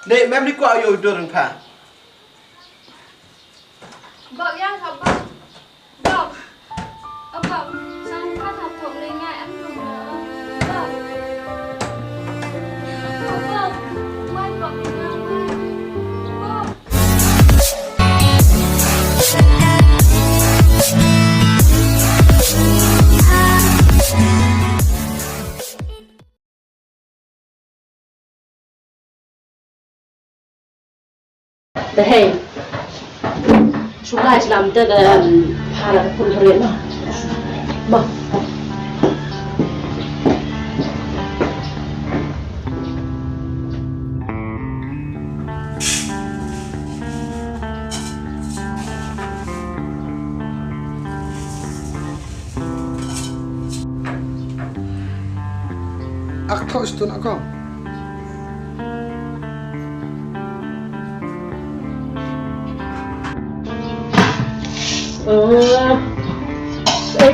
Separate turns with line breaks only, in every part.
Nek mem ni kuat ayo dur engkau.
Bọc ra học bọc. Bọc. Bọc. Xong phát học thuộc lên ngay ăn dùng bọc. Bọc. Mai bọc thì nhau mai. Bọc.
Hey, chúng ta làm tên là hà là quân thuyền mà, mà.
Aku itu nak kau.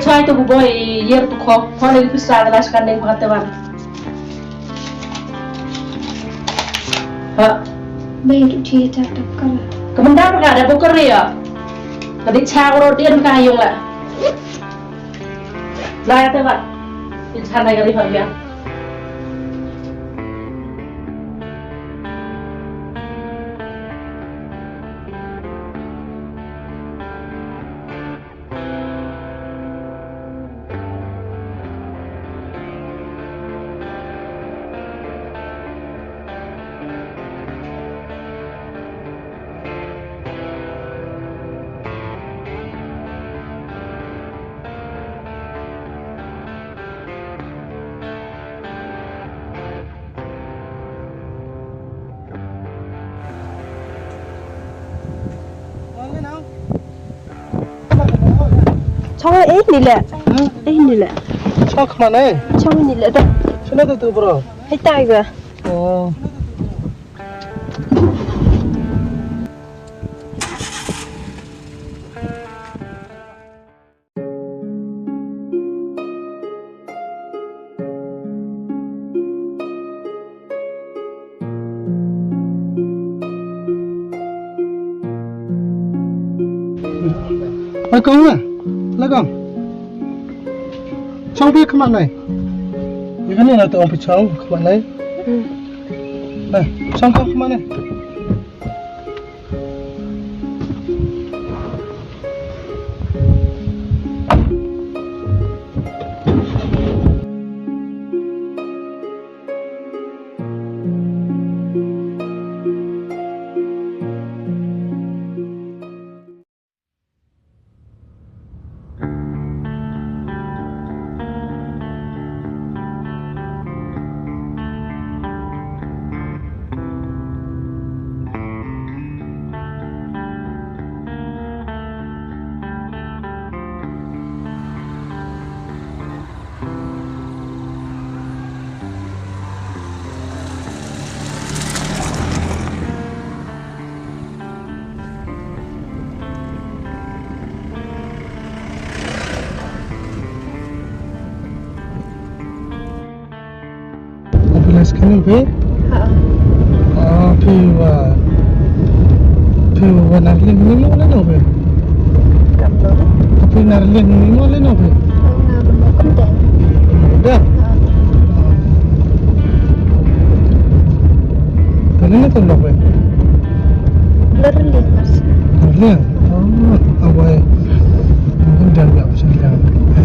Try to boy year to call calling to start last kandeng pengetahuan.
Bây tụi chị chắc được cần.
Kemendak nggak ada poker ya? Tadi cakro dia kayung lah. Lah ya teman, di sana kali bagian.
Cháu ấy đi lẹ, ấy đi lẹ.
Cháu không này.
Cháu đi lẹ đó.
Cháu nó từ bro.
Hết tay rồi.
Con à, lấy con. Cháu biết các bạn này. Cái này là tụi ông phải cháu các bạn đấy. Này, cháu không các bạn này. Sekarang be? Piwa narling ni mo na be?
Cầm đó.
Tapi narling ni mo na be?
Cầm đó.
Dah. Kali ni tu be?
Narling mas.
Narling. Awak mungkin dah biar macam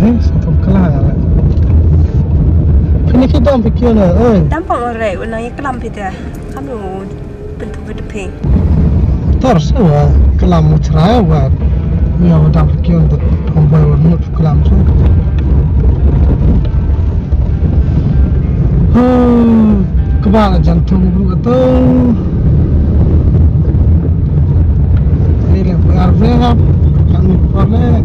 ni. Satu kelah lah. Ini kita ambil kian lah.
Dampak orang orang yang kelam kita, kamu bentuk berdeping.
Terus awak kelam cerai awak, ni awak dah ambil kian tu, ambil warna kelam tu. Kepala jantung dulu tu. Ini lebih arif, kami boleh.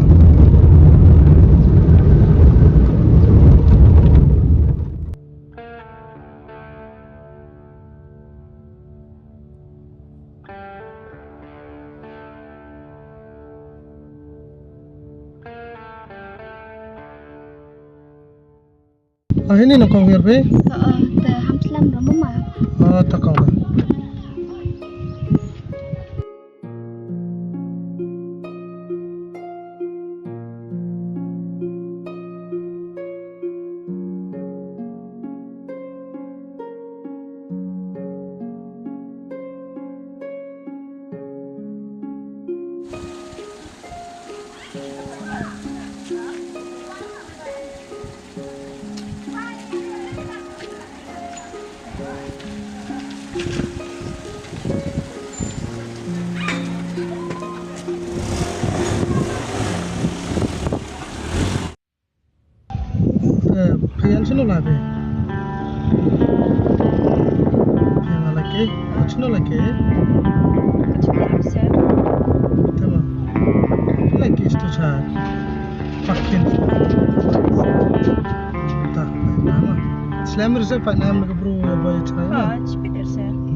Ini nak kau biar be?
Dah hampir lama dah mama.
Tak kau. Payan sino lagi? Payan lagi? Sino lagi? Tamam. Lagi itu cah. Pakin. Tak, nama. Selamat rezeki Pak Nam nak bro boy cah.
Ha, speeder sir.